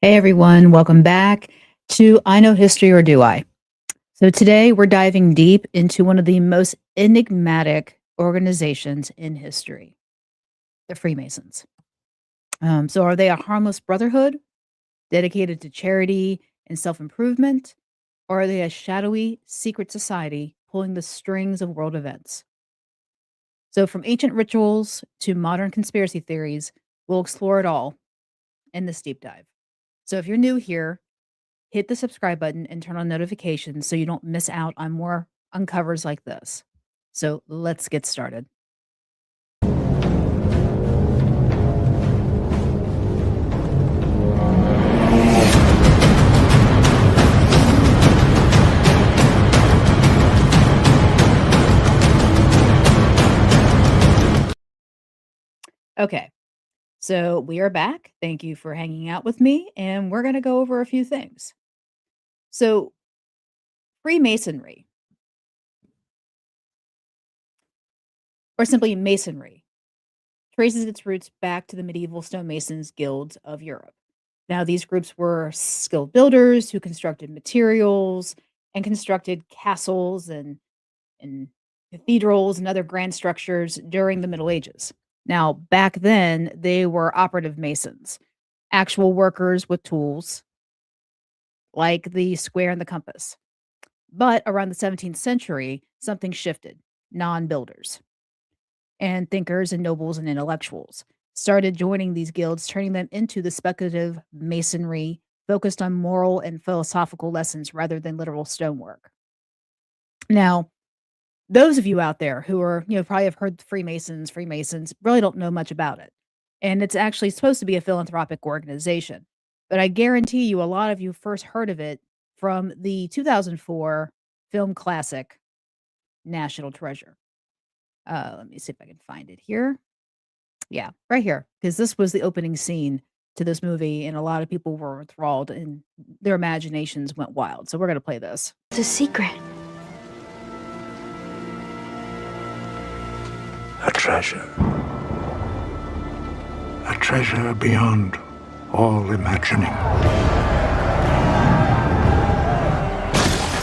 Hey everyone, welcome back to I Know History or Do I? So today we're diving deep into one of the most enigmatic organizations in history, the Freemasons. So are they a harmless brotherhood dedicated to charity and self improvement, or are they a shadowy secret society pulling the strings of world events? So from ancient rituals to modern conspiracy theories, we'll explore it all in this deep dive. So if you're new here, hit the subscribe button and turn on notifications so you don't miss out on more uncovers like this. So let's get started. Okay, so we are back. Thank you for hanging out with me, and we're going to go over a few things. So, Freemasonry, or simply Masonry, traces its roots back to the medieval stonemasons guilds of Europe. Now, these groups were skilled builders who constructed materials and constructed castles and cathedrals and other grand structures during the Middle Ages. Now, back then, they were operative masons, actual workers with tools like the square and the compass. But around the 17th century, something shifted. Non builders and thinkers and nobles and intellectuals started joining these guilds, turning them into the speculative masonry focused on moral and philosophical lessons rather than literal stonework. Now, those of you out there who are, probably have heard Freemasons really don't know much about it. And it's actually supposed to be a philanthropic organization. But I guarantee you a lot of you first heard of it from the 2004 film classic National Treasure. Let me see if I can find it here. Yeah, right here, because this was the opening scene to this movie, and a lot of people were enthralled and their imaginations went wild. So we're going to play this. It's a secret. A treasure. A treasure beyond all imagining.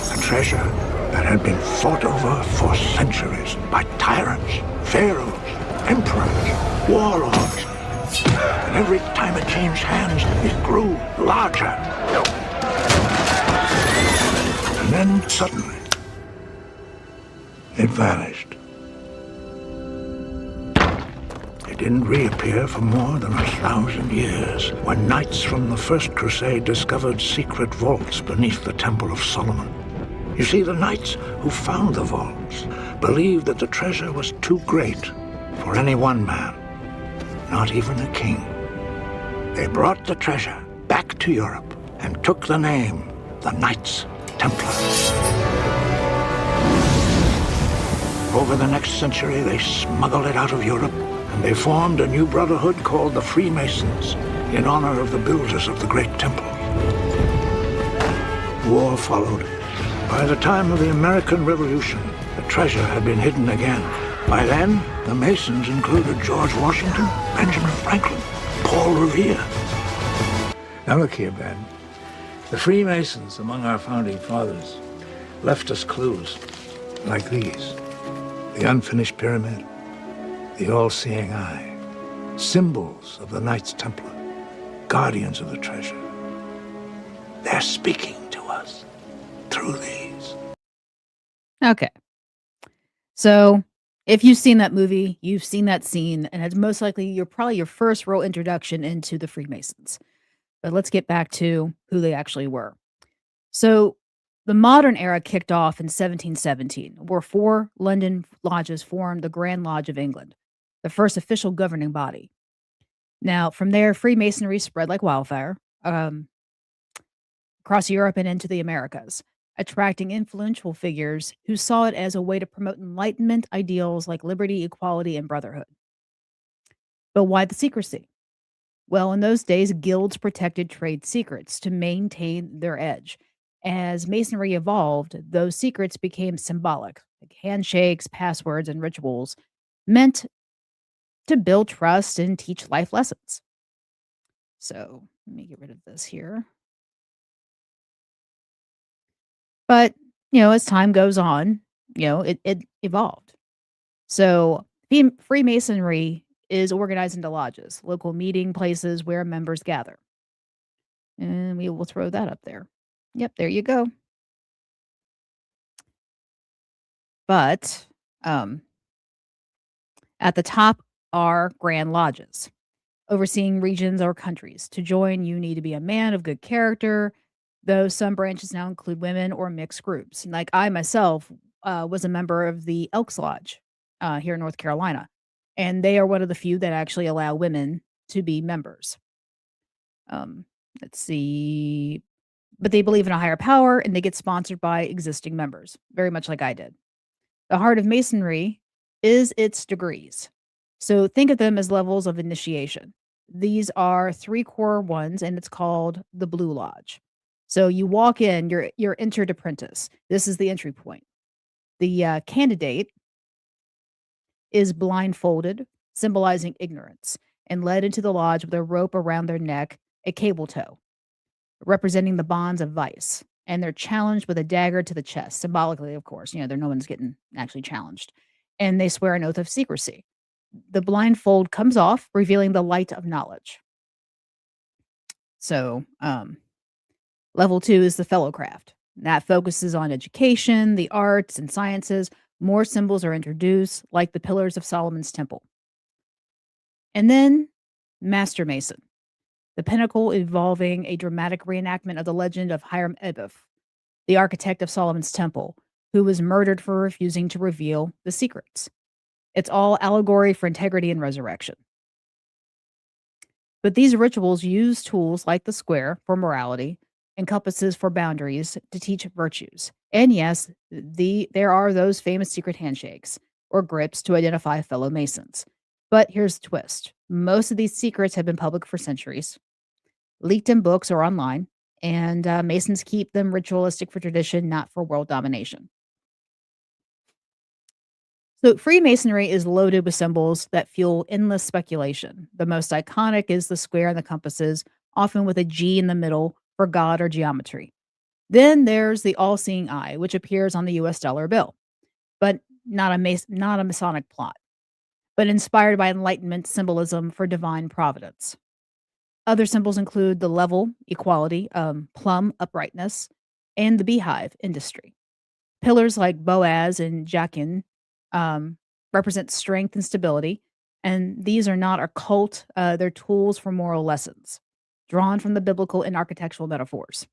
A treasure that had been fought over for centuries by tyrants, pharaohs, emperors, warlords. And every time it changed hands, it grew larger. And then suddenly, it vanished. It didn't reappear for more than 1,000 years, when knights from the First Crusade discovered secret vaults beneath the Temple of Solomon. You see, the knights who found the vaults believed that the treasure was too great for any one man, not even a king. They brought the treasure back to Europe and took the name, the Knights Templar. Over the next century, they smuggled it out of Europe, and they formed a new brotherhood called the Freemasons in honor of the builders of the Great Temple. War followed. By the time of the American Revolution, the treasure had been hidden again. By then, the Masons included George Washington, Benjamin Franklin, Paul Revere. Now look here, Ben. The Freemasons, among our founding fathers, left us clues like these. The unfinished pyramid, the all-seeing eye, symbols of the Knights Templar, guardians of the treasure. They're speaking to us through these. Okay. So if you've seen that movie, you've seen that scene, and it's most likely probably your first real introduction into the Freemasons. But let's get back to who they actually were. So the modern era kicked off in 1717, where 4 London lodges formed the Grand Lodge of England, the first official governing body. Now, from there, Freemasonry spread like wildfire across Europe and into the Americas, attracting influential figures who saw it as a way to promote Enlightenment ideals like liberty, equality, and brotherhood. But why the secrecy? Well, in those days, guilds protected trade secrets to maintain their edge. As Masonry evolved, those secrets became symbolic, like handshakes, passwords, and rituals, meant to build trust and teach life lessons. So let me get rid of this here. But, as time goes on, it evolved. So Freemasonry is organized into lodges, local meeting places where members gather. And we will throw that up there. Yep, there you go. But um, at the top are grand lodges, overseeing regions or countries. To join, you need to be a man of good character, though some branches now include women or mixed groups. Like I myself was a member of the Elks Lodge here in North Carolina, and they are one of the few that actually allow women to be members. Um, let's see. But they believe in a higher power and they get sponsored by existing members, very much like I did. The heart of Masonry is its degrees. So think of them as levels of initiation. These are three core ones, and it's called the Blue Lodge. So you walk in, you're entered apprentice. This is the entry point. The candidate is blindfolded, symbolizing ignorance, and led into the lodge with a rope around their neck, a cable tow, representing the bonds of vice. And they're challenged with a dagger to the chest, symbolically, of course. There no one's getting actually challenged. And they swear an oath of secrecy. The blindfold comes off, revealing the light of knowledge. So, level 2 is the fellowcraft. That focuses on education, the arts, and sciences. More symbols are introduced, like the pillars of Solomon's temple. And then, Master Mason, the pinnacle involving a dramatic reenactment of the legend of Hiram Abiff, the architect of Solomon's temple, who was murdered for refusing to reveal the secrets. It's all allegory for integrity and resurrection. But these rituals use tools like the square for morality and compasses for boundaries to teach virtues. And yes, there are those famous secret handshakes or grips to identify fellow Masons. But here's the twist. Most of these secrets have been public for centuries, leaked in books or online, and Masons keep them ritualistic for tradition, not for world domination. So Freemasonry is loaded with symbols that fuel endless speculation. The most iconic is the square and the compasses, often with a G in the middle for God or geometry. Then there's the all-seeing eye, which appears on the US dollar bill, but not a Masonic plot, but inspired by Enlightenment symbolism for divine providence. Other symbols include the level, equality, plum, uprightness, and the beehive, industry. Pillars like Boaz and Jachin represent strength and stability, and these are not occult, they're tools for moral lessons, drawn from the biblical and architectural metaphors.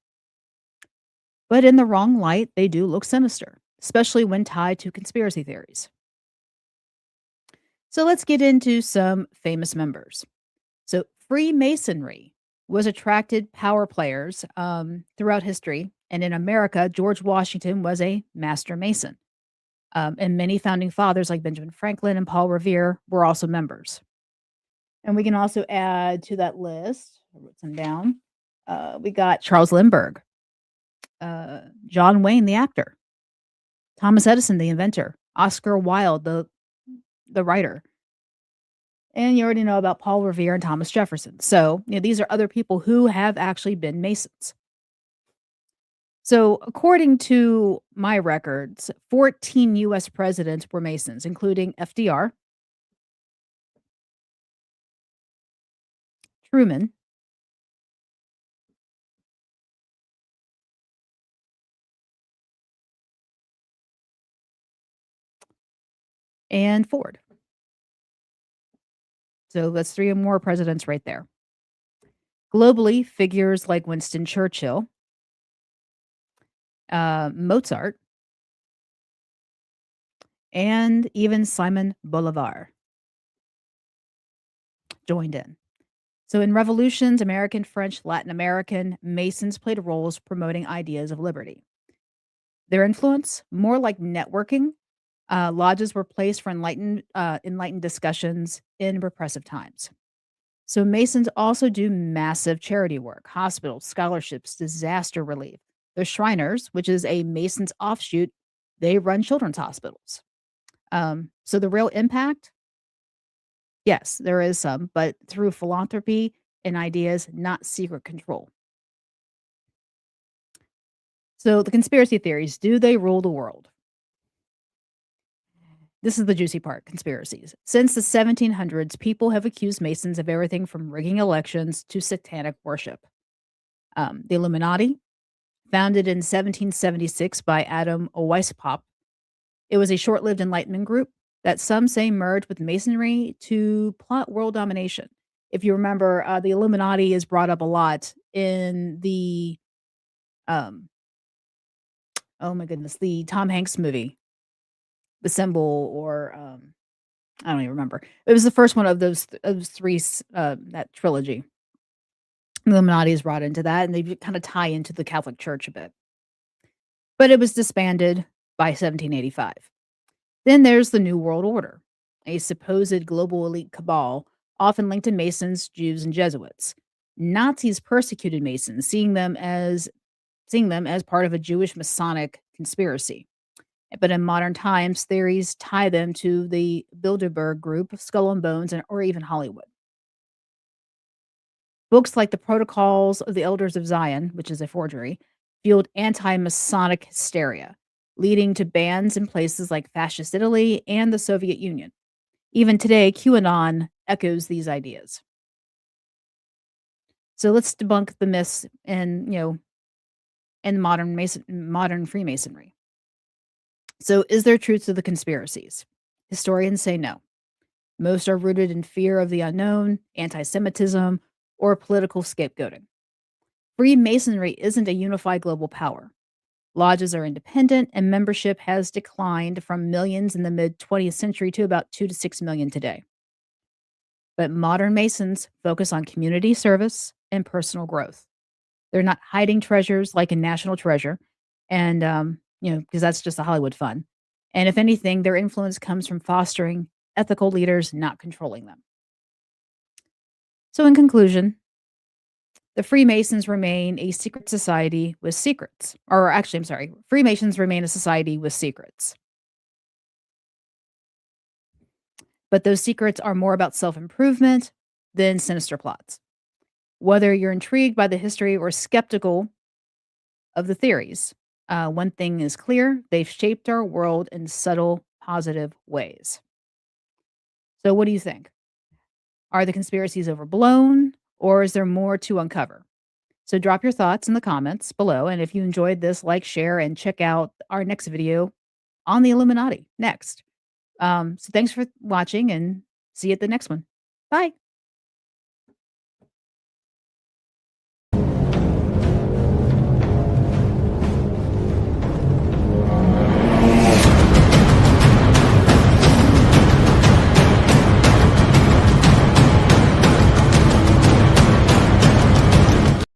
But in the wrong light, they do look sinister, especially when tied to conspiracy theories. So let's get into some famous members. So Freemasonry was attracted power players throughout history, and in America, George Washington was a master Mason. And many founding fathers like Benjamin Franklin and Paul Revere were also members. And we can also add to that list, I wrote some down. We got Charles Lindbergh, John Wayne, the actor, Thomas Edison, the inventor, Oscar Wilde, the writer. And you already know about Paul Revere and Thomas Jefferson. So, these are other people who have actually been Masons. So, according to my records, 14 US presidents were Masons, including FDR, Truman, and Ford. So, that's 3 or more presidents right there. Globally, figures like Winston Churchill, Mozart, and even Simon Bolivar joined in. So, in revolutions, American, French, Latin American, Masons played roles promoting ideas of liberty. Their influence, more like networking, lodges were placed for enlightened discussions in repressive times. So, Masons also do massive charity work, hospitals, scholarships, disaster relief. The Shriners, which is a Masons offshoot, they run children's hospitals. So, the real impact, yes, there is some, but through philanthropy, and ideas, not secret control. So, the conspiracy theories, do they rule the world? This is the juicy part, conspiracies. Since the 1700s, people have accused Masons of everything from rigging elections to satanic worship. The Illuminati, founded in 1776 by Adam Weishaupt, it was a short lived Enlightenment group that some say merged with Masonry to plot world domination. If you remember, the Illuminati is brought up a lot in the, um, oh my goodness, the Tom Hanks movie, The Symbol, or I don't even remember. It was the first one of those 3 that trilogy. Illuminati is brought into that, and they kinda tie into the Catholic Church a bit. But it was disbanded by 1785. Then there's the New World Order, a supposed global elite cabal often linked to Masons, Jews, and Jesuits. Nazis persecuted Masons, seeing them as part of a Jewish Masonic conspiracy. But in modern times, theories tie them to the Bilderberg Group, Skull and Bones, or even Hollywood. Books like The Protocols of the Elders of Zion, which is a forgery, fueled anti Masonic hysteria, leading to bans in places like fascist Italy and the Soviet Union. Even today, QAnon echoes these ideas. So let's debunk the myths in modern Freemasonry. So, is there truth to the conspiracies? Historians say no. Most are rooted in fear of the unknown, anti Semitism, or political scapegoating. Freemasonry isn't a unified global power. Lodges are independent, and membership has declined from millions in the mid 20th century to about 2 to 6 million today. But modern Masons focus on community service and personal growth. They're not hiding treasures like in National Treasure, and because that's just a Hollywood fun. And if anything, their influence comes from fostering ethical leaders, not controlling them. So, in conclusion, the Freemasons remain a secret society with secrets. Or actually, I'm sorry, Freemasons remain a society with secrets. But those secrets are more about self improvement than sinister plots. Whether you're intrigued by the history or skeptical of the theories, one thing is clear: they've shaped our world in subtle, positive ways. So, what do you think? Are the conspiracies overblown, or is there more to uncover? So, drop your thoughts in the comments below. And if you enjoyed this, like, share, and check out our next video on the Illuminati next. So, thanks for watching, and see you at the next one. Bye.